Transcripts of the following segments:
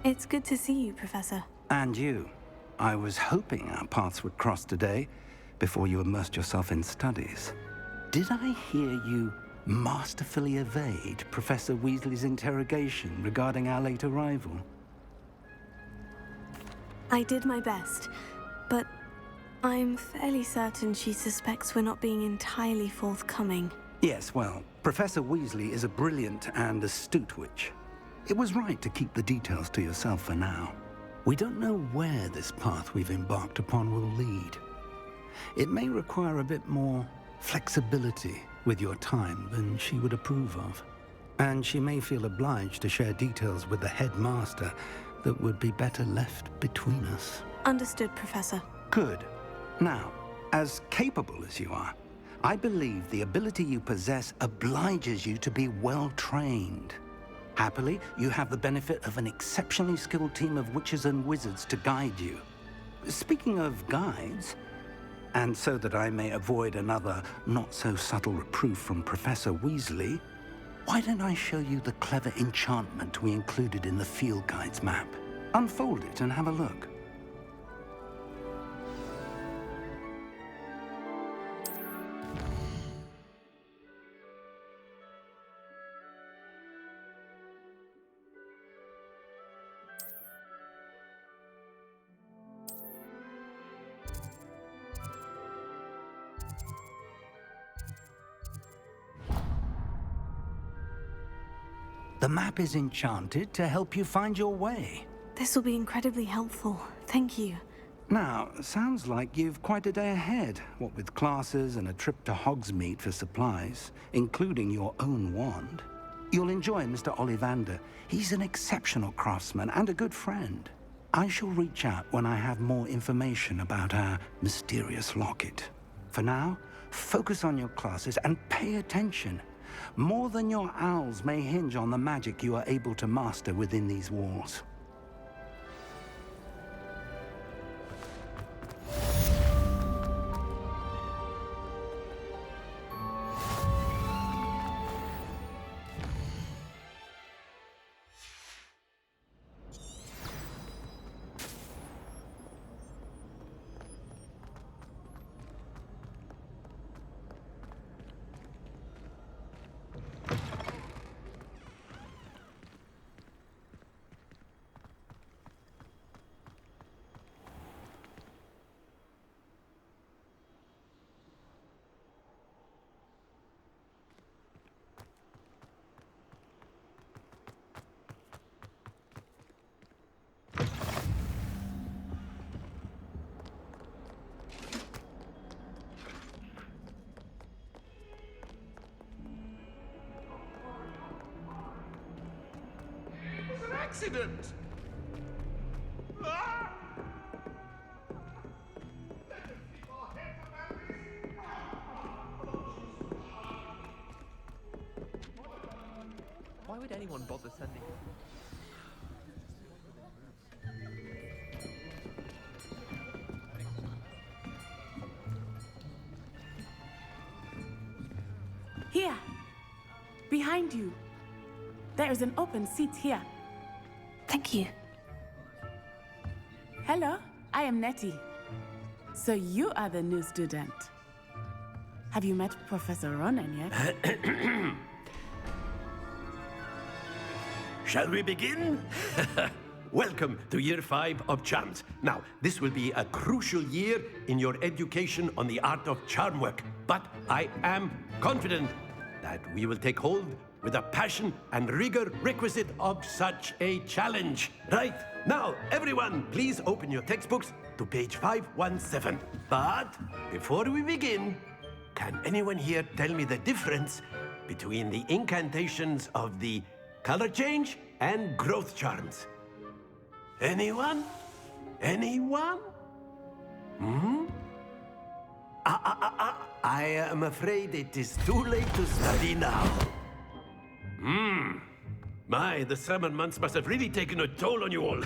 It's good to see you, Professor. And you. I was hoping our paths would cross today, before you immersed yourself in studies. Did I hear you masterfully evade Professor Weasley's interrogation regarding our late arrival? I did my best, but I'm fairly certain she suspects we're not being entirely forthcoming. Yes, well, Professor Weasley is a brilliant and astute witch. It was right to keep the details to yourself for now. We don't know where this path we've embarked upon will lead. It may require a bit more flexibility with your time than she would approve of. And she may feel obliged to share details with the headmaster that would be better left between us. Understood, Professor. Good. Now, as capable as you are, I believe the ability you possess obliges you to be well-trained. Happily, you have the benefit of an exceptionally skilled team of witches and wizards to guide you. Speaking of guides, and so that I may avoid another not-so-subtle reproof from Professor Weasley, why don't I show you the clever enchantment we included in the field guide's map? Unfold it and have a look. The map is enchanted to help you find your way. This will be incredibly helpful. Thank you. Now, sounds like you've quite a day ahead, what with classes and a trip to Hogsmeade for supplies, including your own wand. You'll enjoy Mr. Ollivander. He's an exceptional craftsman and a good friend. I shall reach out when I have more information about our mysterious locket. For now, focus on your classes and pay attention. More than your owls may hinge on the magic you are able to master within these walls. Accident! Ah! Why would anyone bother sending? Here! Behind you! There is an open seat here. Thank you. Hello, I am Nettie. So you are the new student. Have you met Professor Ronan yet? Shall we begin? Welcome to Year 5 of Charms. Now, this will be a crucial year in your education on the art of charm work. But I am confident that we will take hold with the passion and rigor requisite of such a challenge. Right, now, everyone, please open your textbooks to page 517. But before we begin, can anyone here tell me the difference between the incantations of the color change and growth charms? Anyone? Anyone? I am afraid it is too late to study now. My, the summer months must have really taken a toll on you all.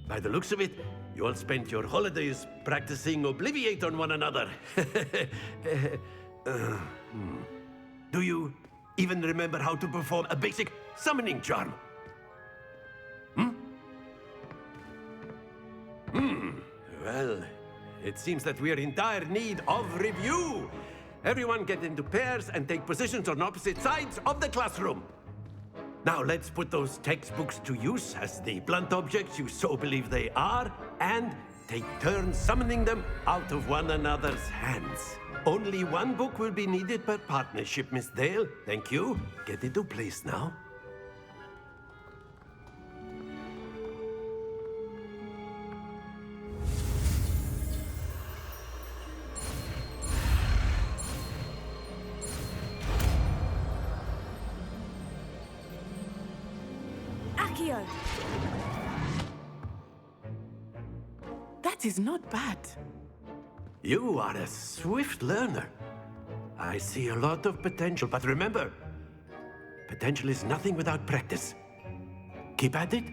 By the looks of it, you all spent your holidays practicing Obliviate on one another. Do you even remember how to perform a basic summoning charm? Well, it seems that we are in dire need of review. Everyone get into pairs and take positions on opposite sides of the classroom. Now let's put those textbooks to use as the blunt objects you so believe they are, and take turns summoning them out of one another's hands. Only one book will be needed per partnership, Miss Dale. Thank you. Get into place now. Accio! That is not bad. You are a swift learner. I see a lot of potential, but remember, potential is nothing without practice. Keep at it.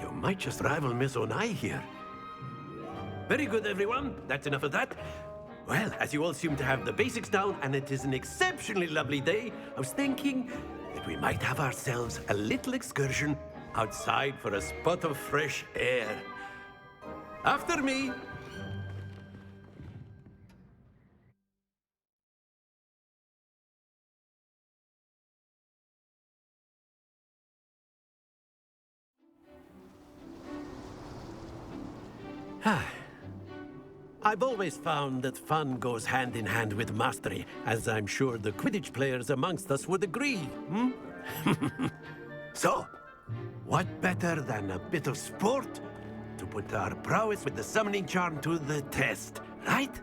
You might just rival Miss Onai here. Very good, everyone. That's enough of that. Well, as you all seem to have the basics down, and it is an exceptionally lovely day, I was thinking that we might have ourselves a little excursion outside for a spot of fresh air. After me. I've always found that fun goes hand in hand with mastery, as I'm sure the Quidditch players amongst us would agree, So, what better than a bit of sport to put our prowess with the summoning charm to the test, right?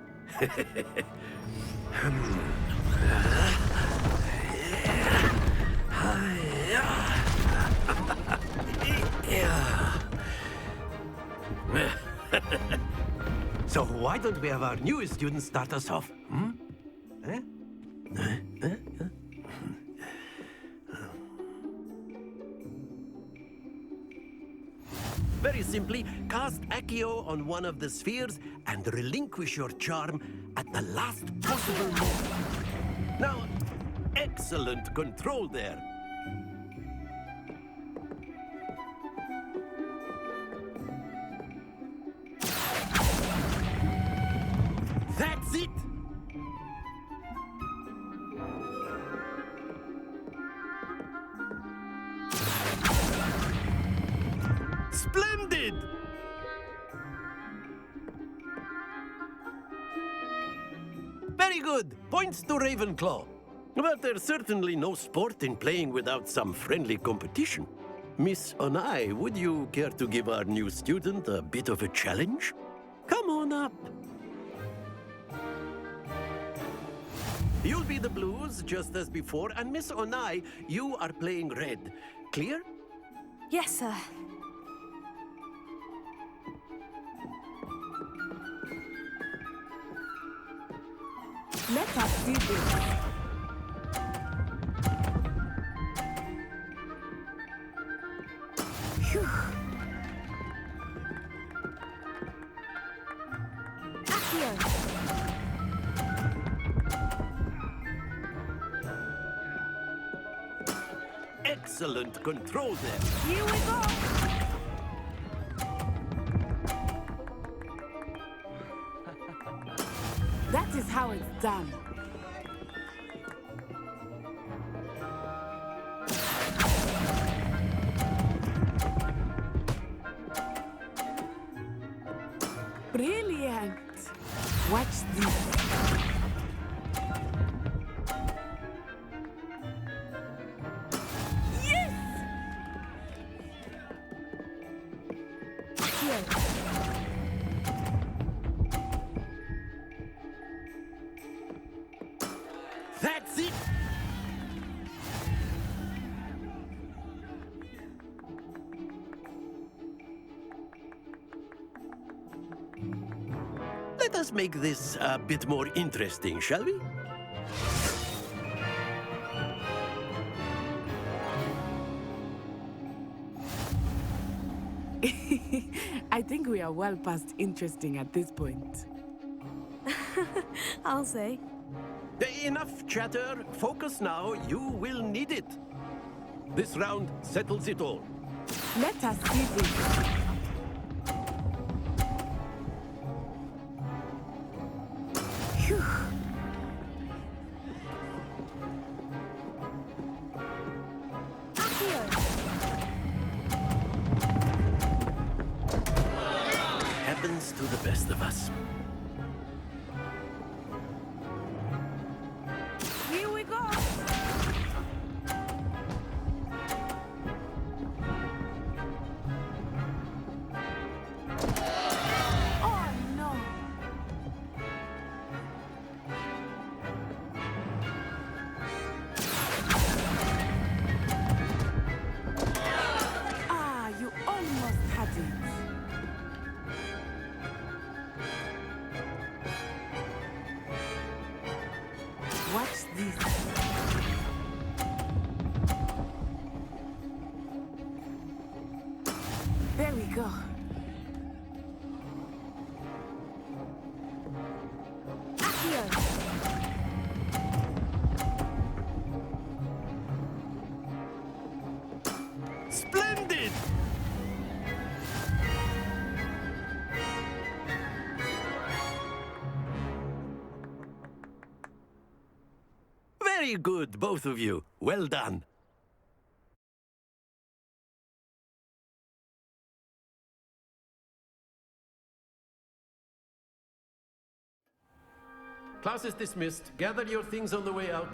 So why don't we have our newest student start us off? Very simply, cast Accio on one of the spheres and relinquish your charm at the last possible moment. Now, excellent control there. That's it! Splendid! Very good. Points to Ravenclaw. But there's certainly no sport in playing without some friendly competition. Miss Onai, would you care to give our new student a bit of a challenge? Come on up. You'll be the blues, just as before, and Miss Onai, you are playing red. Clear? Yes, sir. Let us see this. Phew. Accio! Excellent control there. Here we go! That is how it's done. Brilliant! Watch this. Yes! Accio! That's it! Let us make this a bit more interesting, shall we? I think we are well past interesting at this point. I'll say. Enough chatter. Focus now. You will need it. This round settles it all. Let us see this. Happens to the best of us. Here we go. Oh no. Ah, you almost had it. Watch this. There we go. Splendid! Very good, both of you. Well done. Class is dismissed. Gather your things on the way out.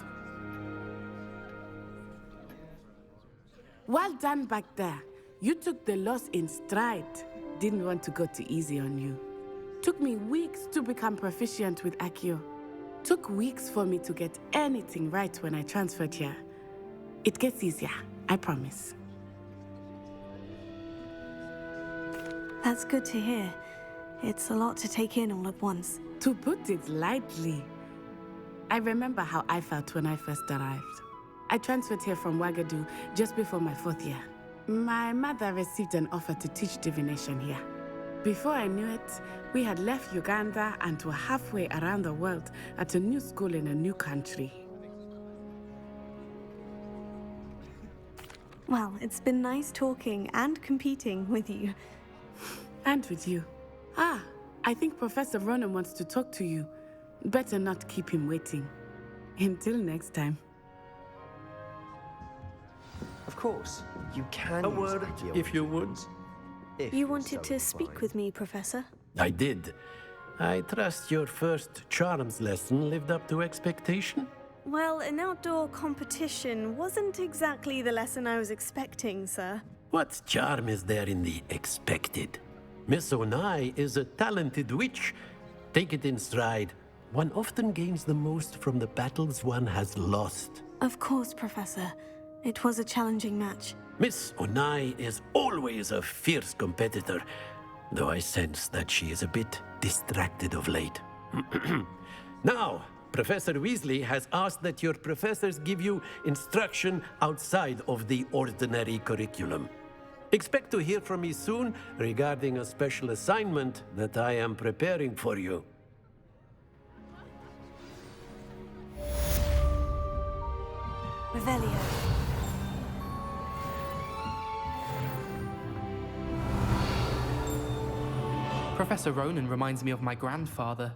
Well done back there. You took the loss in stride. Didn't want to go too easy on you. Took me weeks to become proficient with Accio. Took weeks for me to get anything right when I transferred here. It gets easier, I promise. That's good to hear. It's a lot to take in all at once. To put it lightly, I remember how I felt when I first arrived. I transferred here from Wagadu just before my 4th year. My mother received an offer to teach divination here. Before I knew it, we had left Uganda and were halfway around the world at a new school in a new country. Well, it's been nice talking and competing with you. And with you. Ah, I think Professor Ronan wants to talk to you. Better not keep him waiting. Until next time. Of course, you can A use word, Accio if you would. if You you're wanted so to speak inclined. with me, Professor? I did. I trust your first charms lesson lived up to expectation? Well, an outdoor competition wasn't exactly the lesson I was expecting, sir. What charm is there in the expected? Miss Onai is a talented witch. Take it in stride. One often gains the most from the battles one has lost. Of course, Professor. It was a challenging match. Miss Onai is always a fierce competitor, though I sense that she is a bit distracted of late. Now, Professor Weasley has asked that your professors give you instruction outside of the ordinary curriculum. Expect to hear from me soon regarding a special assignment that I am preparing for you. Revelio. Professor Ronan reminds me of my grandfather.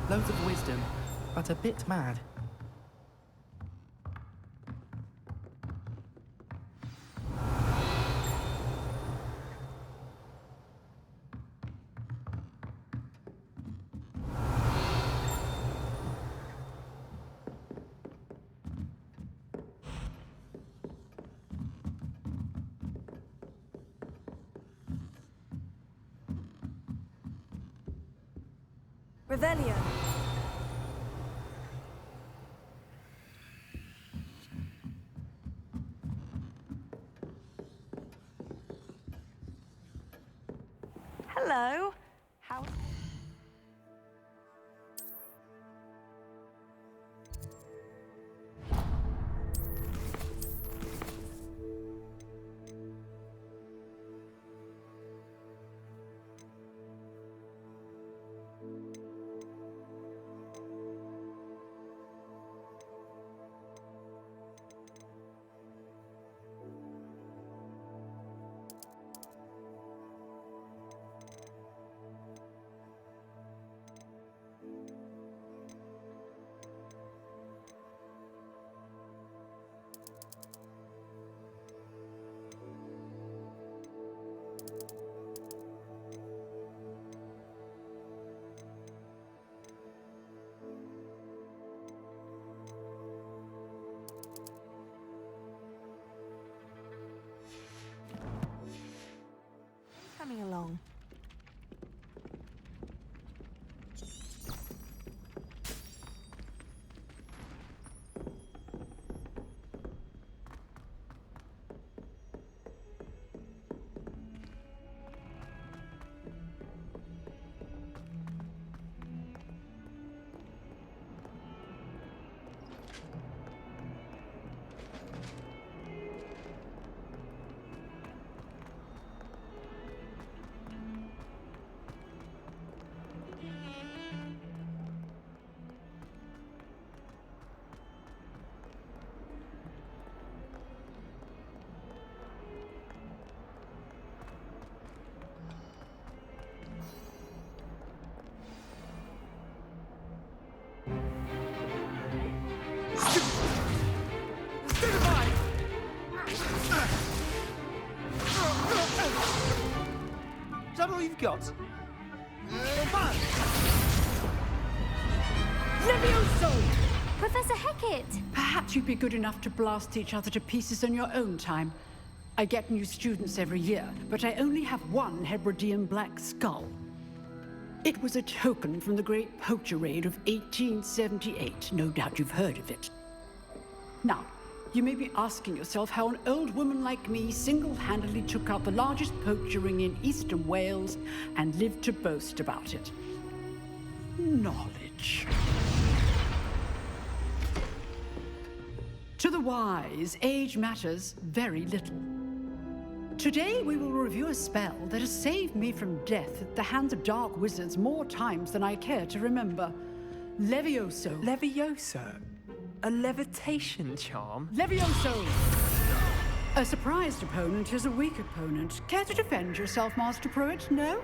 Loads of wisdom, but a bit mad. Revelio. Hello. How... we've got... Levioso! Professor Hecat! Perhaps you'd be good enough to blast each other to pieces in your own time. I get new students every year, but I only have one Hebridean black skull. It was a token from the Great Poacher Raid of 1878. No doubt you've heard of it. Now, you may be asking yourself how an old woman like me single-handedly took out the largest poacher ring in eastern Wales and lived to boast about it. Knowledge. To the wise, age matters very little. Today we will review a spell that has saved me from death at the hands of dark wizards more times than I care to remember. Levioso. Levioso? A levitation charm? Levioso! A surprised opponent is a weak opponent. Care to defend yourself, Master Pruitt? No?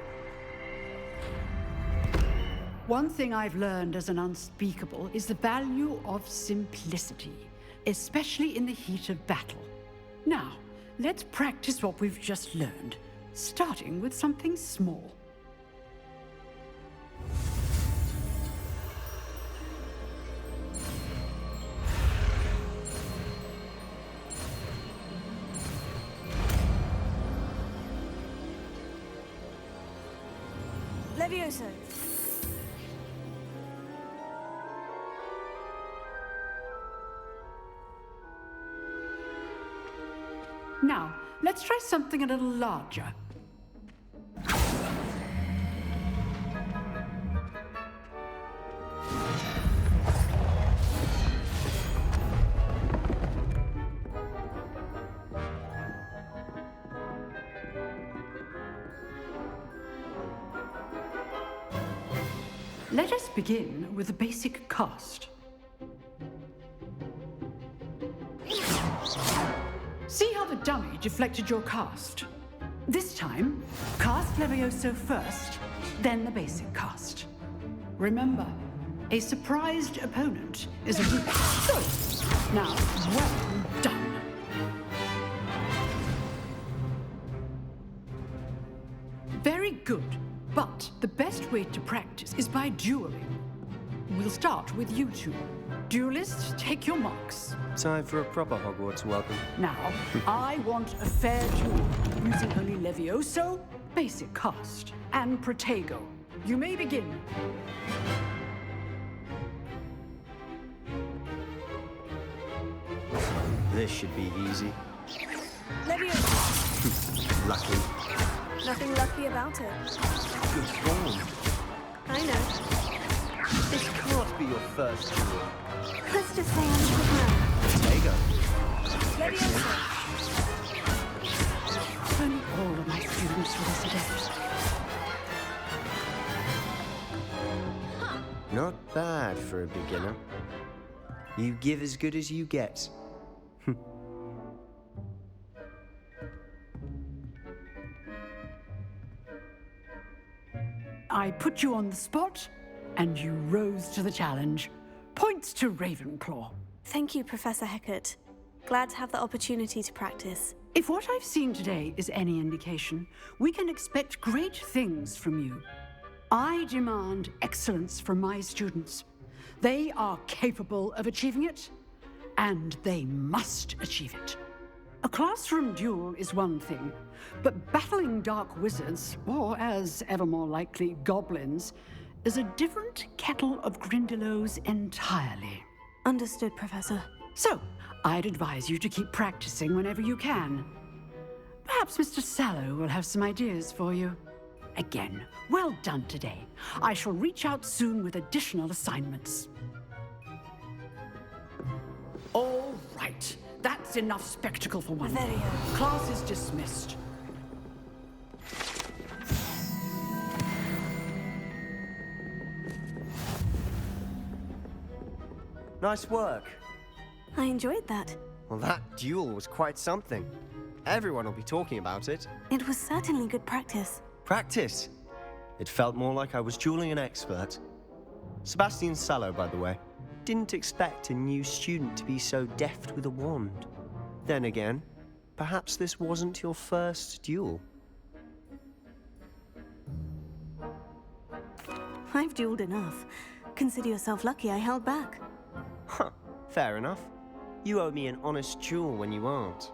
One thing I've learned as an unspeakable is the value of simplicity, especially in the heat of battle. Now, let's practice what we've just learned, starting with something small. Levioso. Now, let's try something a little larger. Let us begin with the basic cast. See how the dummy deflected your cast? This time, cast Levioso first, then the basic cast. Remember, a surprised opponent is a weak. Good. Now, well done. Very good, but the best way to practice is by dueling. We'll start with you two. Duelists, take your marks. Time for a proper Hogwarts welcome. Now, I want a fair duel, using only Levioso, basic cast, and Protego. You may begin. This should be easy. Levioso. Lucky. Nothing lucky about it. Good form. I know. This can't be your first duel. Let's just say I'm a good man. Tego. Levioso. If only all of my students were this adept. Not bad for a beginner. You give as good as you get. I put you on the spot, and you rose to the challenge. Points to Ravenclaw. Thank you, Professor Hecat. Glad to have the opportunity to practice. If what I've seen today is any indication, we can expect great things from you. I demand excellence from my students. They are capable of achieving it, and they must achieve it. A classroom duel is one thing, but battling dark wizards, or as ever more likely, goblins, is a different kettle of Grindylows entirely. Understood, Professor. So, I'd advise you to keep practicing whenever you can. Perhaps Mr. Sallow will have some ideas for you. Again, well done today. I shall reach out soon with additional assignments. All right. That's enough spectacle for one day. Class is dismissed. Nice work. I enjoyed that. Well, that duel was quite something. Everyone will be talking about it. It was certainly good practice. Practice. It felt more like I was dueling an expert. Sebastian Sallow, by the way. Didn't expect a new student to be so deft with a wand. Then again, perhaps this wasn't your first duel. I've dueled enough. Consider yourself lucky I held back. Huh, fair enough. You owe me an honest duel when you aren't.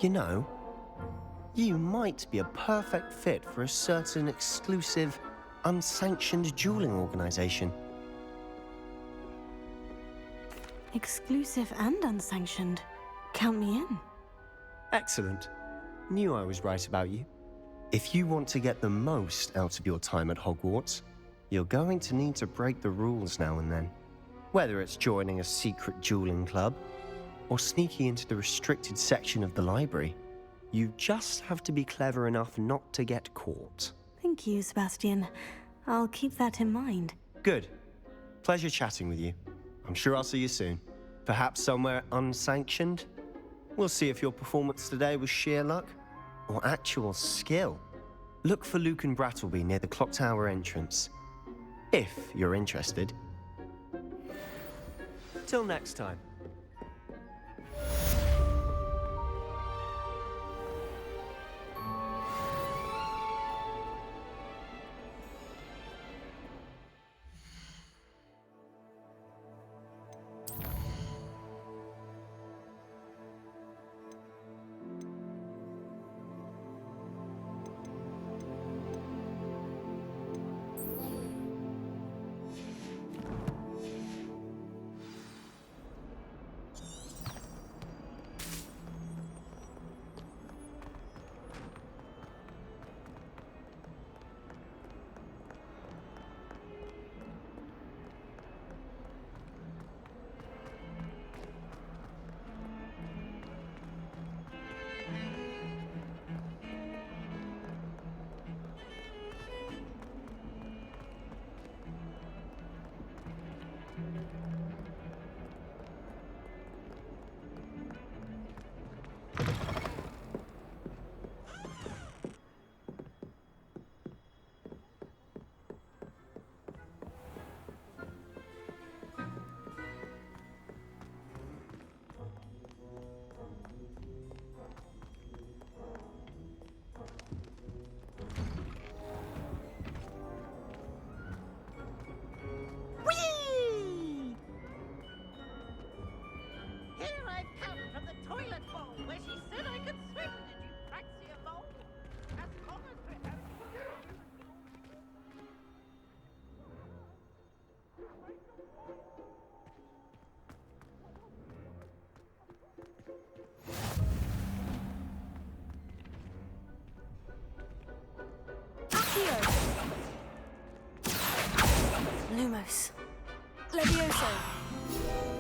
You know, you might be a perfect fit for a certain exclusive, unsanctioned dueling organization. Exclusive and unsanctioned. Count me in. Excellent. Knew I was right about you. If you want to get the most out of your time at Hogwarts, you're going to need to break the rules now and then. Whether it's joining a secret dueling club, or sneaking into the restricted section of the library, you just have to be clever enough not to get caught. Thank you, Sebastian. I'll keep that in mind. Good. Pleasure chatting with you. I'm sure I'll see you soon. Perhaps somewhere unsanctioned? We'll see if your performance today was sheer luck or actual skill. Look for Luke and Brattleby near the clock tower entrance, if you're interested. Till next time. Lumos. Levioso.